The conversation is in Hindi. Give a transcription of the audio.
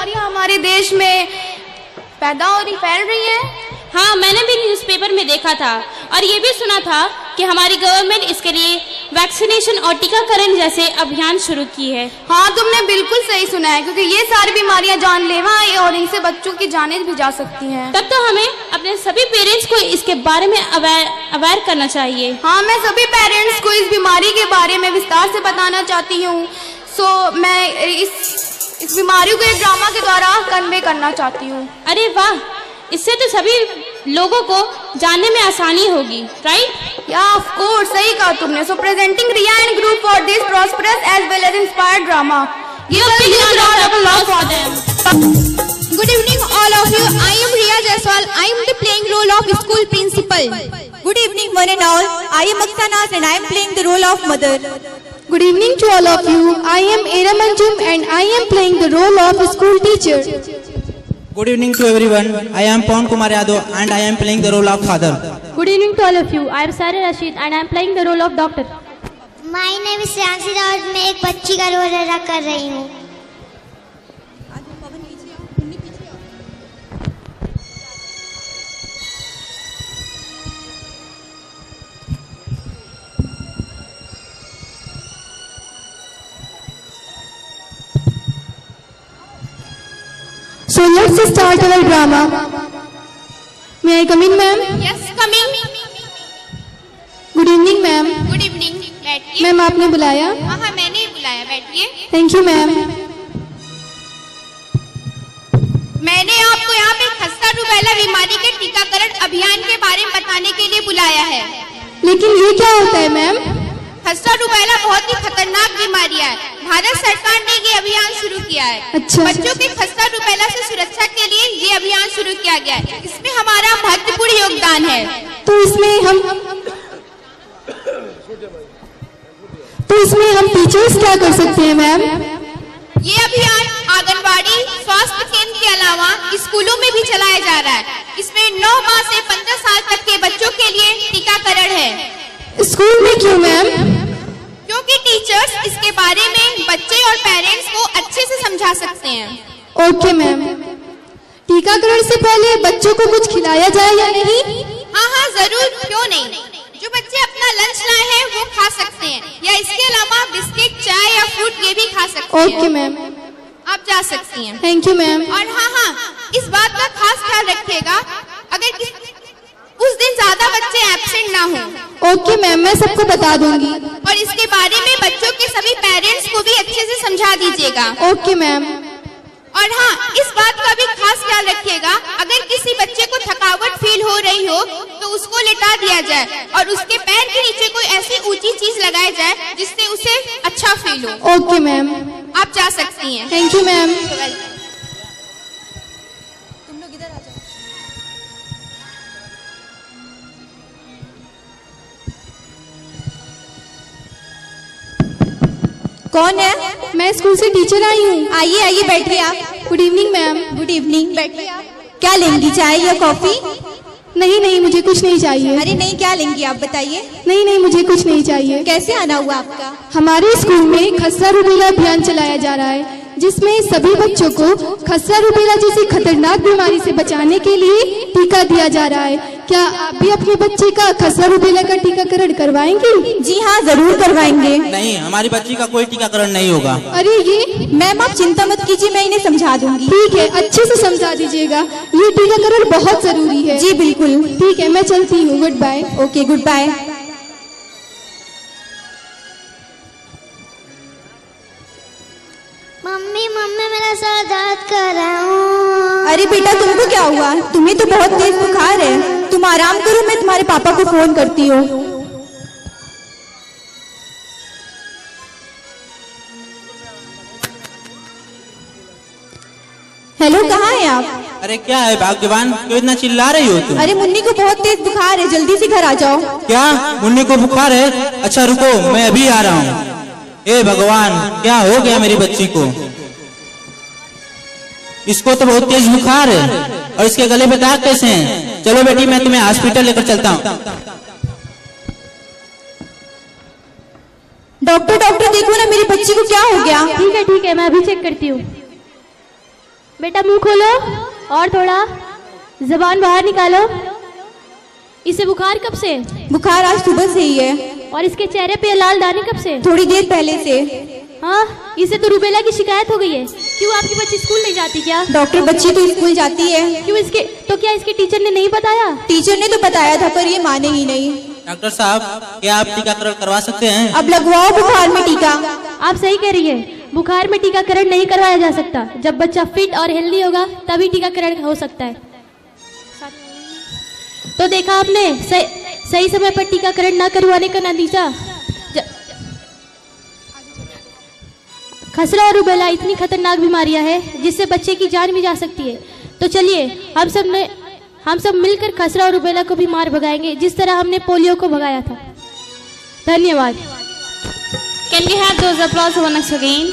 बीमारियां हमारे देश में पैदा हो रही, फैल रही हैं। हाँ, मैंने भी न्यूज़पेपर में देखा था और ये भी सुना था कि हमारी गवर्नमेंट इसके लिए वैक्सीनेशन और टीकाकरण जैसे अभियान शुरू की है। हाँ, तुमने बिल्कुल सही सुना है, क्योंकि ये सारी बीमारियां जानलेवा हैं और इनसे बच्चों की जानें भी जा सकती हैं। तब तो हमें अपने सभी पेरेंट्स को इसके बारे में अवेयर करना चाहिए। हाँ, मैं सभी पेरेंट्स को इस बीमारी के बारे में विस्तार से बताना चाहती हूँ। मैं इस बीमारी को एक ड्रामा के द्वारा कन्वे करना चाहती हूँ। अरे वाह, इससे तो सभी लोगों को जानने में आसानी होगी, राइट? या ऑफ कोर्स, सही कहा तुमने। So presenting Riya and group for this prosperous as well as inspired drama. Good evening all of you. I am Riya Jaiswal. I am playing role of school principal. Good evening one and all. I am Aksa Naz and I am playing the role of mother. Good evening to all of you. I am Era Manjum and I am playing the role of school teacher. Good evening to everyone. I am Pawan Kumar Yadav and I am playing the role of father. Good evening to all of you. I am Sara Rashid and I am playing the role of doctor. My name is Shansi Rawat. मैं एक बच्ची का रोल अदा कर रही हूँ। So let's start our drama. May I come in, ma'am? Yes, come in. Good evening, ma'am. Good evening. बैठिए। मैम आपने बुलाया? हाँ, मैंने ही बुलाया, बैठिए। Thank you, ma'am. मैंने आपको यहाँ पे खस्ता रूबेला बीमारी के टीकाकरण अभियान के बारे में बताने के लिए बुलाया है। लेकिन ये क्या होता है, मैम? खस्ता रूबेला बहुत ही खतरनाक बीमारी है। भारत सरकार ने ये अभियान शुरू किया है। अच्छा। बच्चों की खस्ता रूबेला से सुरक्षा के लिए ये अभियान शुरू किया गया है। इसमें हमारा महत्वपूर्ण योगदान है। तो इसमें हम टीचर्स क्या कर सकते हैं, मैम? ये अभियान आंगनबाड़ी स्वास्थ्य केंद्र के अलावा स्कूलों में भी चलाया जा रहा है। इसमें 9 माह से 15 साल तक के बच्चों के लिए टीकाकरण है। स्कूल में क्यों, मैम? क्योंकि टीचर्स इसके बारे में बच्चे और पेरेंट्स को अच्छे से समझा सकते हैं। Okay ma'am. टीकाकरण से पहले बच्चों को कुछ खिलाया जाए या नहीं? हाँ, जरूर, क्यों नहीं। जो बच्चे अपना लंच लाए हैं वो खा सकते हैं, या इसके अलावा बिस्किट, चाय या फ्रूट ये भी खा सकते हैं। ओके मैम, आप जा सकती हैं। Thank you ma'am. और हाँ, इस बात का खास ख्याल रखिएगा, अगर उस दिन ज्यादा बच्चे एब्सेंट ना हो। ओके मैम, मैं सबको बता दूंगी। और इसके बारे में बच्चों के सभी पेरेंट्स को भी अच्छे से समझा दीजिएगा। Okay ma'am. और हाँ, इस बात का भी खास ख्याल रखिएगा, अगर किसी बच्चे को थकावट फील हो रही हो तो उसको लेटा दिया जाए और उसके पैर के नीचे कोई ऐसी ऊंची चीज लगाई जाए जिससे उसे अच्छा फील हो। ओके मैम, आप जा सकती हैं। Thank you ma'am. तुम लोग इधर आ जाओ। कौन है? मैं स्कूल से टीचर आई हूँ। आइए आइए, बैठिए आप। Good evening ma'am. Good evening, बैठिए आप। क्या लेंगी, चाय या कॉफी? नहीं, मुझे कुछ नहीं चाहिए। अरे नहीं, क्या लेंगी आप बताइए। नहीं, मुझे कुछ नहीं चाहिए। कैसे आना हुआ आपका? हमारे स्कूल में खसरा रूबेला अभियान चलाया जा रहा है, जिसमें सभी बच्चों को खसरा रूबेला जैसी खतरनाक बीमारी से बचाने के लिए टीका दिया जा रहा है। क्या आप भी अपने बच्चे का खसरा रूबेला का टीकाकरण करवाएंगे? जी हाँ, जरूर करवाएंगे। नहीं, हमारी बच्ची का कोई टीकाकरण नहीं होगा। अरे ये मैम, आप चिंता मत कीजिए, मैं इन्हें समझा दूंगी। ठीक है, अच्छे से समझा दीजिएगा, ये टीकाकरण बहुत जरूरी है। जी बिल्कुल। ठीक है, मैं चलती हूँ। Good bye. Okay, good bye. मम्मी मेरा सर दर्द कर रहा हूँ। अरे बेटा, तुमको क्या हुआ? तुम्हें तो बहुत तेज बुखार है, तुम आराम करो, मैं तुम्हारे पापा को फोन करती हूँ। हेलो, कहाँ हैं आप? अरे क्या है भाग्यवान, क्यों इतना चिल्ला रही हो तुम? अरे मुन्नी को बहुत तेज बुखार है, जल्दी से घर आ जाओ। क्या मुन्नी को बुखार है? अच्छा रुको, मैं अभी आ रहा हूँ। ए भगवान, क्या हो गया मेरी बच्ची को? इसको तो बहुत तेज बुखार है और इसके गले पे दाग कैसे हैं? चलो बेटी, मैं तुम्हें हॉस्पिटल लेकर चलता हूँ। डॉक्टर देखो ना, मेरी बच्ची को क्या हो गया? ठीक है, मैं अभी चेक करती हूँ। बेटा मुंह खोलो और थोड़ा जबान बाहर निकालो। इसे बुखार कब से? बुखार आज सुबह से ही है। और इसके चेहरे पे लाल दाने कब से? थोड़ी देर पहले से। हाँ, इसे तो रूबेला की शिकायत हो गई है। क्यों आपकी बच्ची स्कूल नहीं जाती क्या? डॉक्टर बच्ची तो स्कूल जाती है। क्यों तो क्या इसके टीचर ने नहीं बताया? टीचर ने तो बताया था पर ये माने ही नहीं। डॉक्टर साहब, क्या आप टीकाकरण करवा सकते हैं? अब लगवाओ बुखार में टीका। आप सही कह रही है, बुखार में टीकाकरण नहीं करवाया जा सकता। जब बच्चा फिट और हेल्दी होगा तभी टीकाकरण हो सकता है। तो देखा आपने, सही समय पर टीकाकरण न करवाने का नतीजा। खसरा और रूबेला इतनी खतरनाक बीमारियां हैं जिससे बच्चे की जान भी जा सकती है। तो चलिए हम सब मिलकर खसरा और रूबेला को भी मार भगाएंगे जिस तरह हमने पोलियो को भगाया था। धन्यवाद। Can we have those applause once again?